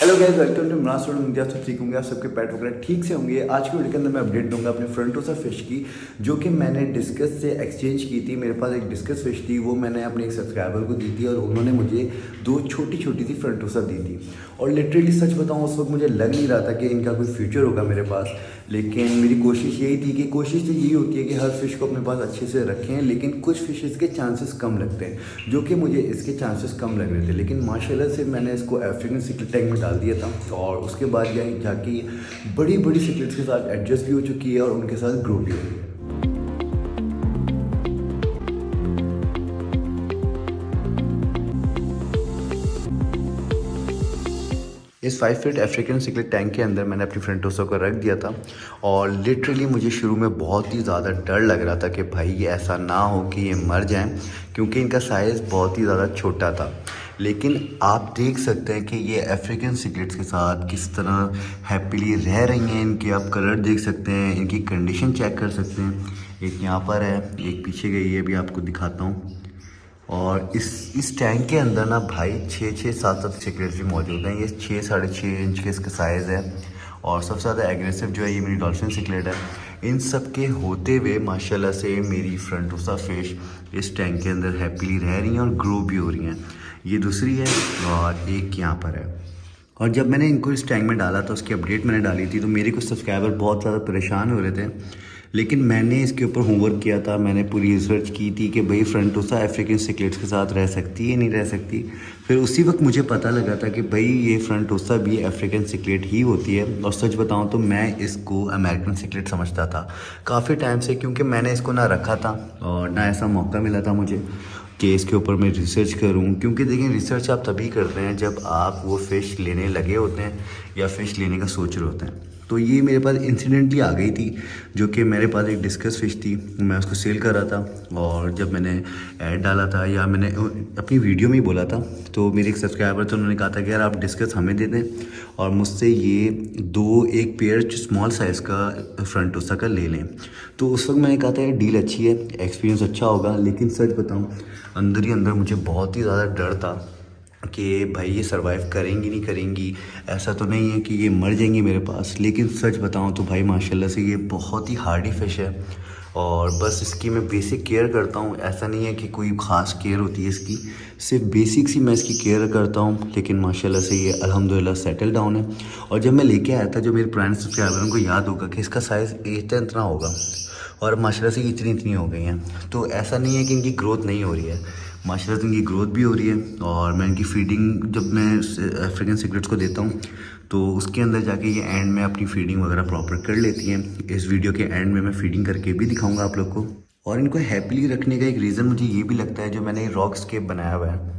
Hello guys, welcome to Imran student. उम्मीद है आप सब ठीक होंगे, आप सबके पेट वगैरह ठीक से होंगे। आज की वीडियो के अंदर मैं अपडेट दूंगा अपने फ्रंटोसा फिश की, जो कि मैंने डिस्कस से एक्सचेंज की थी। मेरे पास एक डिस्कस फिश थी, वो मैंने अपने एक सब्सक्राइबर को दी थी और उन्होंने मुझे दो छोटी छोटी सी फ्रंटोसा दी थी। और लिटरली सच बताऊँ, उस वक्त मुझे लग नहीं रहा था कि इनका कोई फ्यूचर होगा मेरे पास। लेकिन मेरी कोशिश यही थी कि कोशिश तो यही होती है कि हर फिश को अपने पास अच्छे से रखें, लेकिन कुछ फिशेस के चांसेस कम लगते हैं, जो कि मुझे इसके चांसेस कम लग रहे थे। लेकिन माशाल्लाह से मैंने इसको अफ्रीकन सिक्लेट टैंक में डाल दिया था और उसके बाद जाके बड़ी बड़ी सिक्लेट्स के साथ एडजस्ट भी हो चुकी है और उनके साथ ग्रो भी हो रही है। इस 5 फीट अफ्रीकन सिक्लेट टैंक के अंदर मैंने अपनी फ्रंटोसा को रख दिया था और लिटरली मुझे शुरू में बहुत ही ज़्यादा डर लग रहा था कि भाई ये ऐसा ना हो कि ये मर जाएं, क्योंकि इनका साइज़ बहुत ही ज़्यादा छोटा था। लेकिन आप देख सकते हैं कि ये अफ्रीकन सिक्लेट्स के साथ किस तरह हैप्पीली रह रही हैं। इनके आप कलर देख सकते हैं, इनकी कंडीशन चेक कर सकते हैं। एक यहाँ पर है, एक पीछे गई है, अभी आपको दिखाता हूँ। और इस टैंक के अंदर ना भाई 6-7 सिक्रेट्स भी मौजूद हैं। ये 6-6.5 इंच के इसका साइज़ है और सबसे ज़्यादा एग्रेसिव जो है ये मेरी डॉल्फिन सिक्लेट है। इन सब के होते हुए माशाल्लाह से मेरी फ्रंटोसा फिश इस टैंक के अंदर हैप्पीली रह रही हैं और ग्रो भी हो रही हैं। ये दूसरी है और एक यहाँ पर है। और जब मैंने इनको इस टैंक में डाला था, उसकी अपडेट मैंने डाली थी, तो मेरे कुछ सब्सक्राइबर बहुत ज़्यादा परेशान हो रहे थे। लेकिन मैंने इसके ऊपर होमवर्क किया था, मैंने पूरी रिसर्च की थी कि भाई फ्रंटोसा अफ्रीकन सिक्लेट्स के साथ रह सकती है नहीं रह सकती। फिर उसी वक्त मुझे पता लगा था कि भाई ये फ्रंटोसा भी अफ्रीकन सिक्लेट ही होती है। और सच बताऊं तो मैं इसको अमेरिकन सिक्लेट समझता था काफ़ी टाइम से, क्योंकि मैंने इसको ना रखा था और ना ऐसा मौका मिला था मुझे कि इसके ऊपर मैं रिसर्च करूं। क्योंकि देखिए, रिसर्च आप तभी करते हैं जब आप वो फ़िश लेने लगे होते हैं या फ़िश लेने का सोच रहे होते हैं। तो ये मेरे पास इंसिडेंटली आ गई थी, जो कि मेरे पास एक डिस्कस फ़िश थी, मैं उसको सेल कर रहा था। और जब मैंने ऐड डाला था या मैंने अपनी वीडियो में ही बोला था, तो मेरे एक सब्सक्राइबर थे, उन्होंने कहा था कि यार आप डिस्कस हमें दे दें और मुझसे ये एक पेयर स्मॉल साइज़ का फ्रंटोसा का ले लें। तो उस वक्त मैंने कहा था यार डील अच्छी है, एक्सपीरियंस अच्छा होगा। लेकिन सच बताऊँ, अंदर ही अंदर मुझे बहुत ही ज़्यादा डर था कि भाई ये सरवाइव करेंगी नहीं करेंगी। ऐसा तो नहीं है कि ये मर जाएंगी मेरे पास, लेकिन सच बताऊं तो भाई माशाल्लाह से ये बहुत ही हार्डी फ़िश है और बस इसकी मैं बेसिक केयर करता हूँ। ऐसा नहीं है कि कोई ख़ास केयर होती है इसकी, सिर्फ बेसिक सी मैं इसकी केयर करता हूँ। लेकिन माशाल्लाह से ये अल्हम्दुलिल्लाह सेटल डाउन है। और जब मैं लेके आया था, जो मेरे पुराने सब्सक्राइबरों को याद होगा कि इसका साइज़ इतना होगा और माशाल्लाह से इतनी हो गई हैं। तो ऐसा नहीं है कि इनकी ग्रोथ नहीं हो रही है, माशाल्लाह से इनकी ग्रोथ भी हो रही है। और मैं इनकी फीडिंग जब मैं अफ्रीकन सिक्लेट्स को देता हूँ, तो उसके अंदर जाके ये एंड में अपनी फीडिंग वगैरह प्रॉपर कर लेती हैं। इस वीडियो के एंड में मैं फीडिंग करके भी दिखाऊंगा आप लोग को। और इनको हैप्पीली रखने का एक रीज़न मुझे ये भी लगता है, जो मैंने रॉक स्केप बनाया हुआ है,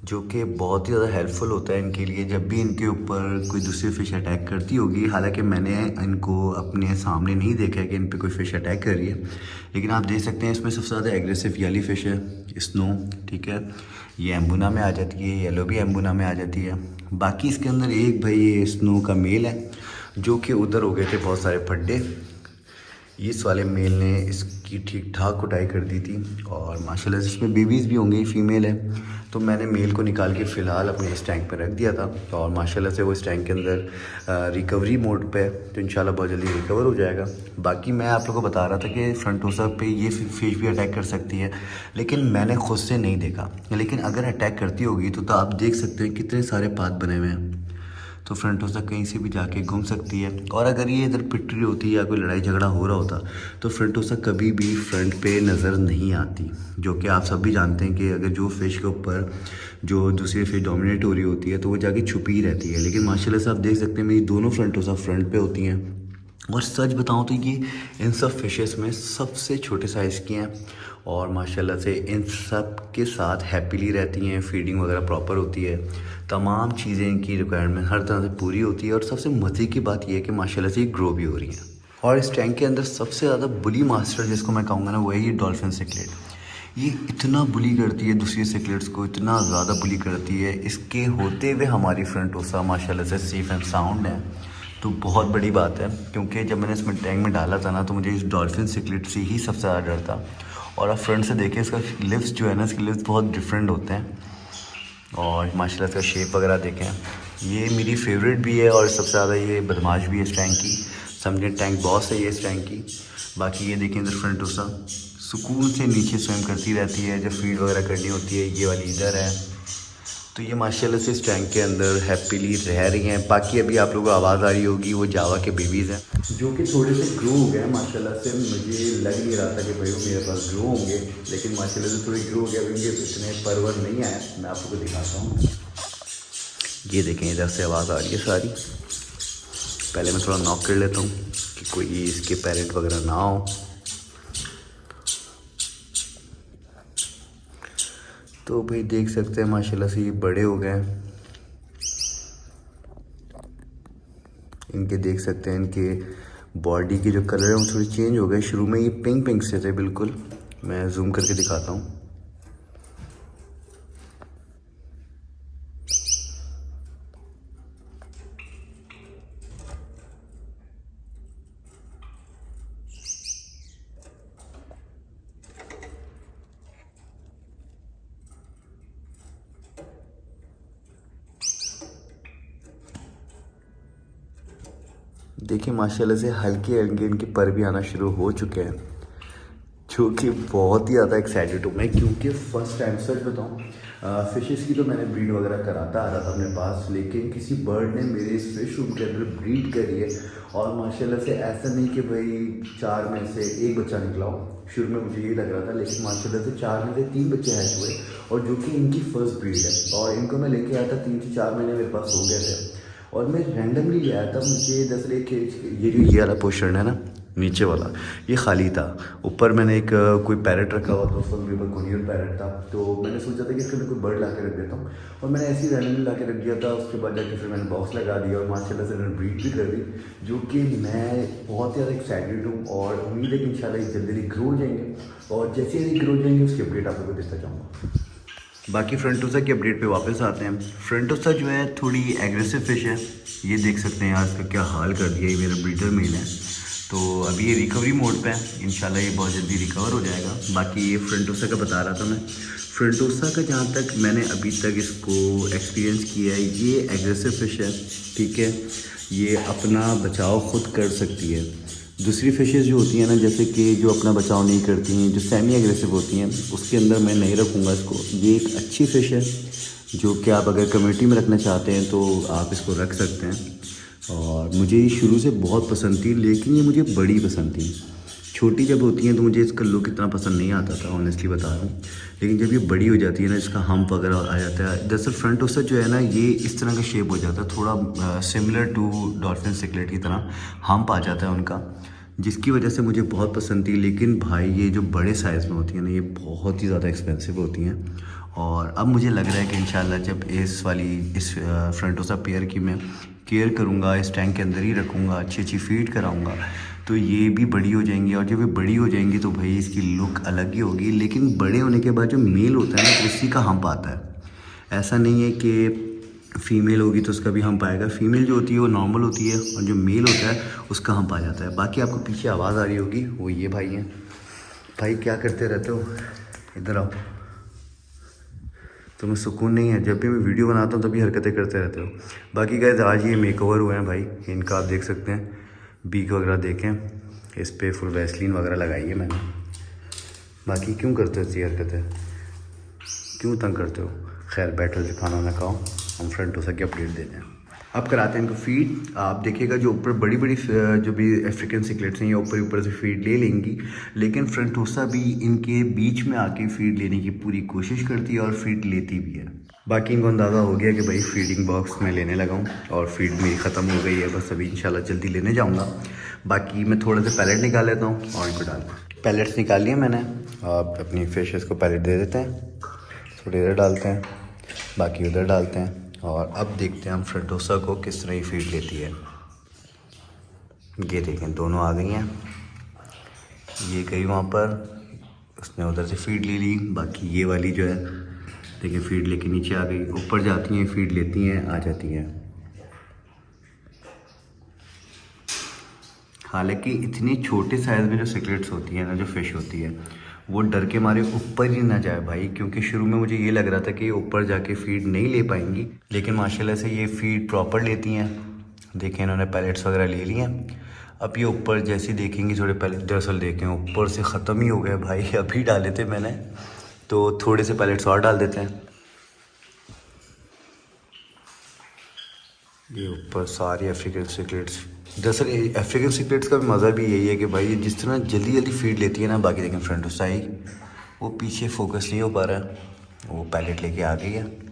जो कि बहुत ही ज़्यादा हेल्पफुल होता है इनके लिए जब भी इनके ऊपर कोई दूसरी फ़िश अटैक करती होगी। हालांकि मैंने इनको अपने सामने नहीं देखा है कि इन पे कोई फ़िश अटैक कर रही है, लेकिन आप देख सकते हैं इसमें सबसे ज़्यादा एग्रेसिव येली फ़िश है स्नो, ठीक है। ये एम्बुना में आ जाती है, येलो भी एम्बुना में आ जाती है। बाकी इसके अंदर एक भाई ये स्नो का मेल है, जो कि उधर हो गए थे बहुत सारे फड्डे। इस वाले मेल ने इसकी ठीक ठाक कुटाई कर दी थी और माशाल्लाह से इसमें बेबीज़ भी होंगे, फीमेल है। तो मैंने मेल को निकाल के फ़िलहाल अपने इस टैंक पर रख दिया था और माशाल्लाह से वो इस टैंक के अंदर रिकवरी मोड पे है, तो इंशाल्लाह बहुत जल्दी रिकवर हो जाएगा। बाकी मैं आप लोगों को बता रहा था कि फ्रंटोसा पे ये फ़िश भी अटैक कर सकती है, लेकिन मैंने खुद से नहीं देखा। लेकिन अगर अटैक करती होगी तो आप देख सकते हैं कितने सारे पाथ बने हुए हैं, तो फ्रंटोसा कहीं से भी जाके घूम सकती है। और अगर ये इधर पिट रही होती या कोई लड़ाई झगड़ा हो रहा होता, तो फ्रंटोसा कभी भी फ्रंट पे नज़र नहीं आती। जो कि आप सब भी जानते हैं कि अगर जो फ़िश के ऊपर जो दूसरी फ़िश डोमिनेट हो रही होती है, तो वो जाके छुपी ही रहती है। लेकिन माशाल्लाह से आप देख सकते हैं मेरी दोनों फ्रंटोसा फ्रंट पे होती हैं। और सच बताऊं तो ये इन सब फिशेस में सबसे छोटे साइज़ की हैं और माशाल्लाह से इन सब के साथ हैप्पीली रहती हैं। फीडिंग वगैरह प्रॉपर होती है, तमाम चीज़ें इनकी रिक्वायरमेंट हर तरह से पूरी होती है। और सबसे मज़े की बात यह है कि माशाल्लाह से ये ग्रो भी हो रही हैं। और इस टैंक के अंदर सबसे ज़्यादा बुली मास्टर जिसको मैं कहूँगा ना, वही डॉल्फिन सिक्लेट। ये इतना बुली करती है दूसरी सिक्लेट्स को, इतना ज़्यादा बुली करती है। इसके होते हुए हमारी फ्रंटोसा माशाल्लाह से सेफ़ एंड साउंड है, तो बहुत बड़ी बात है। क्योंकि जब मैंने इसमें टैंक में डाला था ना, तो मुझे इस डॉल्फिन सिक्लेट से ही सबसे ज़्यादा डर था। और आप फ्रंट से देखें, इसका लिप्स जो है ना, इसके लिप्स बहुत डिफरेंट होते हैं और माशाल्लाह इसका शेप वगैरह देखें, ये मेरी फेवरेट भी है और सबसे ज़्यादा ये बदमाश भी है इस टैंक की, समझे टैंक बॉस है ये इस टैंक की। बाकी ये देखें इधर फ्रंटोसा सुकून से नीचे स्विम करती रहती है, जब फीड वगैरह करनी होती है ये वाली इधर है। तो ये माशाल्लाह से इस टैंक के अंदर हैप्पीली रह रही हैं। बाकी अभी आप लोगों को आवाज़ आ रही होगी, वो जावा के बेबीज़ हैं जो कि थोड़े से ग्रो हो गए हैं माशाल्लाह से। मुझे लग नहीं रहा था कि भाई वो मेरे पास ग्रो होंगे, लेकिन माशाल्लाह से थोड़े ग्रो हो गए। अभी उनके इतने परवर नहीं आए, मैं आप लोगों को दिखाता हूँ। ये देखें इधर से आवाज़ आ रही है सारी। पहले मैं थोड़ा नॉक कर लेता हूँ कि कोई इसके पेरेंट वगैरह ना हो। तो भाई देख सकते हैं माशाल्लाह से ये बड़े हो गए हैं। इनके देख सकते हैं इनके बॉडी की जो कलर है वो थोड़ी चेंज हो गए। शुरू में ये पिंक पिंक से थे बिल्कुल। मैं जूम करके दिखाता हूँ। देखिए माशाल्लाह से हल्के हल्के इनके पर भी आना शुरू हो चुके हैं, जो कि बहुत ही ज़्यादा एक्साइटेड हूँ मैं, क्योंकि फ़र्स्ट टाइम सच बताऊँ फ़िशेस की तो मैंने ब्रीड वगैरह कराता आ रहा था अपने पास, लेकिन किसी बर्ड ने मेरे इस फिश रूम के अंदर ब्रीड करी है। और माशाल्लाह से ऐसा नहीं कि भाई 4 में से 1 बच्चा निकला हो, शुरू में मुझे यही लग रहा था, लेकिन माशाल्लाह से 4 में से 3 बच्चे हैच हुए, और जो कि इनकी फ़र्स्ट ब्रीड है। और इनको मैं लेके आया था 3 से 4 महीने मेरे पास हो गए थे, और मैं रैंडमली ले आया था। मुझे दरअसल ये वाला पोर्शन है ना नीचे वाला, ये खाली था। ऊपर मैंने एक कोई पैरेट रखा हुआ था, उसका मेरे ऊपर कोनियर पैरेट था, तो मैंने सोचा था कि इसके मैं कोई बर्ड ला के रख देता हूँ, और मैंने ऐसे ही रैंडमली ला के रख दिया था। उसके बाद जाके फिर मैंने बॉक्स लगा दिया, और माशाल्लाह से मैंने ब्रीड भी कर दी, जो कि मैं बहुत ज़्यादा एक्साइटेड हूँ। और उम्मीद है कि इंशाल्लाह ये जल्दी ग्रो हो जाएंगे, और जैसे ही ग्रो हो जाएंगे उसकी अपडेट आप लोगों को देता जाऊँगा। बाकी फ्रंटोसा की अपडेट पे वापस आते हैं। फ्रंटोसा जो है थोड़ी एग्रेसिव फ़िश है, ये देख सकते हैं आज का क्या हाल कर दिया। ये मेरा ब्रीडर मेल है, तो अभी ये रिकवरी मोड पे है, इंशाल्लाह ये बहुत जल्दी रिकवर हो जाएगा। बाकी ये फ्रंटोसा का बता रहा था मैं। फ्रंटोसा का जहाँ तक मैंने अभी तक इसको एक्सपीरियंस किया है, ये एग्रेसिव फ़िश है, ठीक है। ये अपना बचाव ख़ुद कर सकती है। दूसरी फ़िशेज़ जो होती हैं ना, जैसे कि जो अपना बचाव नहीं करती हैं, जो सेमी एग्रेसिव होती हैं, उसके अंदर मैं नहीं रखूँगा इसको। ये एक अच्छी फ़िश है जो कि आप अगर कम्युनिटी में रखना चाहते हैं तो आप इसको रख सकते हैं। और मुझे ये शुरू से बहुत पसंद थी, लेकिन ये मुझे बड़ी पसंद थी। छोटी जब होती हैं तो मुझे इसका लुक इतना पसंद नहीं आता था, ऑनेस्टली बता रहा हूँ। लेकिन जब ये बड़ी हो जाती है ना, इसका हम्प वगैरह आ जाता है। दरअसल फ्रंटोसा जो है ना, ये इस तरह का शेप हो जाता है, थोड़ा सिमिलर टू डॉल्फिन सिकलेट की तरह हम्प आ जाता है उनका, जिसकी वजह से मुझे बहुत पसंद थी। लेकिन भाई ये जो बड़े साइज़ में होती हैं ना, ये बहुत ही ज़्यादा एक्सपेंसिव होती हैं। और अब मुझे लग रहा है कि इंशाल्लाह जब इस फ्रंटोसा पेयर की मैं केयर करूँगा, इस टैंक के अंदर ही रखूँगा, अच्छी अच्छी फीड कराऊँगा, तो ये भी बड़ी हो जाएंगी। और जब ये बड़ी हो जाएंगी तो भाई इसकी लुक अलग ही होगी। लेकिन बड़े होने के बाद जो मेल होता है ना, उसी का हम्प आता है। ऐसा नहीं है कि फ़ीमेल होगी तो उसका भी हम्प आएगा। फ़ीमेल जो होती है वो नॉर्मल होती है, और जो मेल होता है उसका हम्प आ जाता है। बाकी आपको पीछे आवाज़ आ रही होगी, वो ये भाई हैं। भाई क्या करते रहते हो, इधर आओ। तुम्हें सुकून नहीं है? जब भी मैं वीडियो बनाता हूँ तभी हरकतें करते रहते हो। बाकी गाइस आज ये मेकओवर हुए हैं भाई, इनका आप देख सकते हैं, बीक वगैरह देखें, इस पर फुल वैसलीन वगैरह लगाई है मैंने। बाकी क्यों करते हो ऐसी हरकतें, क्यों तंग करते हो? खैर बैठो से खाना ना खाओ, हम फ्रंटोसा की अपडेट देते हैं। अब कराते हैं इनको फीड। आप देखिएगा जो ऊपर बड़ी बड़ी जो भी अफ्रीकन सिकलेट्स हैं, ये ऊपर से फीड ले लेंगी, लेकिन फ्रंटोसा भी इनके बीच में आके फीड लेने की पूरी कोशिश करती है और फीड लेती भी है। बाकी इनको अंदाज़ा हो गया कि भाई फीडिंग बॉक्स में लेने लगा हूँ, और फीड मेरी ख़त्म हो गई है, बस अभी इंशाल्लाह जल्दी लेने जाऊँगा। बाकी मैं थोड़े से पैलेट निकाल लेता हूँ और इनको डाल पैलेट्स निकाल लिए मैंने। आप अपनी फिशेस को पैलेट दे देते हैं, थोड़ी इधर डालते हैं, बाकी उधर डालते हैं, और अब देखते हैं हम फ्रंटोसा को किस तरह ही फीड लेती है। ये देखें दोनों आ गई हैं, ये गई वहाँ पर, उसने उधर से फीड ले ली। बाकी ये वाली जो है देखिए फीड लेके नीचे आ गई, ऊपर जाती हैं, फीड लेती हैं, आ जाती हैं। हालांकि इतनी छोटे साइज़ में जो सिकलेट्स होती है ना, जो फ़िश होती है, वो डर के मारे ऊपर ही ना जाए भाई, क्योंकि शुरू में मुझे ये लग रहा था कि ऊपर जाके फीड नहीं ले पाएंगी, लेकिन माशाल्लाह से ये फीड प्रॉपर लेती हैं। देखें इन्होंने पैलेट्स वगैरह ले लिए हैं। अब ये ऊपर जैसे देखेंगी थोड़े पैलेट, दरअसल देखें ऊपर से ख़त्म ही हो गए भाई, अभी डाले थे मैंने, तो थोड़े से पैलेट्स और डाल देते हैं। ये ऊपर सारी अफ्रीकन सिकलेट्स, दरअसल अफ्रीकन सिकलेट्स का भी मज़ा भी यही है कि भाई ये जिस तरह जल्दी जल्दी फीड लेती है ना, बाकी देखें फ्रंट साइड वो पीछे फोकस नहीं हो पा रहा है, वो पैलेट लेके आ गई है।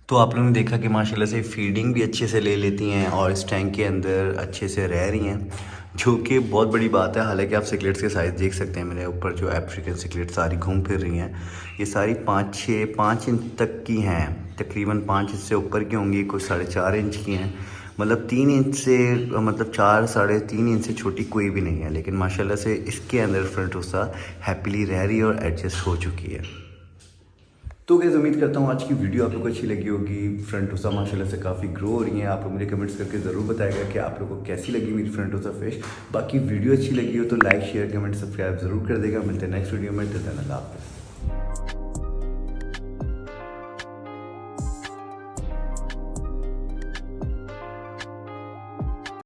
तो आप लोगों ने देखा कि माशाल्लाह से फीडिंग भी अच्छे से ले लेती हैं और इस टैंक के अंदर अच्छे से रह रही हैं, जो कि बहुत बड़ी बात है। हालांकि आप सिकलेट्स के साइज़ देख सकते हैं, मेरे ऊपर जो अफ्रीकन सिकलेट सारी घूम फिर रही हैं, ये सारी 5 इंच तक की हैं, तकरीबन 5 इंच से ऊपर की होंगी, कुछ 4.5 इंच की हैं, मतलब 3 इंच से, मतलब 4-3.5 इंच से छोटी कोई भी नहीं है। लेकिन माशाल्लाह से इसके अंदर फ्रंटोसा हैप्पीली रह रही है और एडजस्ट हो चुकी है। तो गाइस उम्मीद करता हूँ आज की वीडियो आप लोग को अच्छी लगी होगी। फ्रंटोसा माशाल्लाह से काफ़ी ग्रो हो रही हैं। आप लोग मुझे कमेंट्स करके ज़रूर बताएगा कि आप लोगों को कैसी लगी मेरी फ्रंटोसा फिश। बाकी वीडियो अच्छी लगी हो तो लाइक शेयर कमेंट सब्सक्राइब ज़रूर कर देगा। मिलते हैं नेक्स्ट वीडियो में, अल्लाह हाफ़िज़।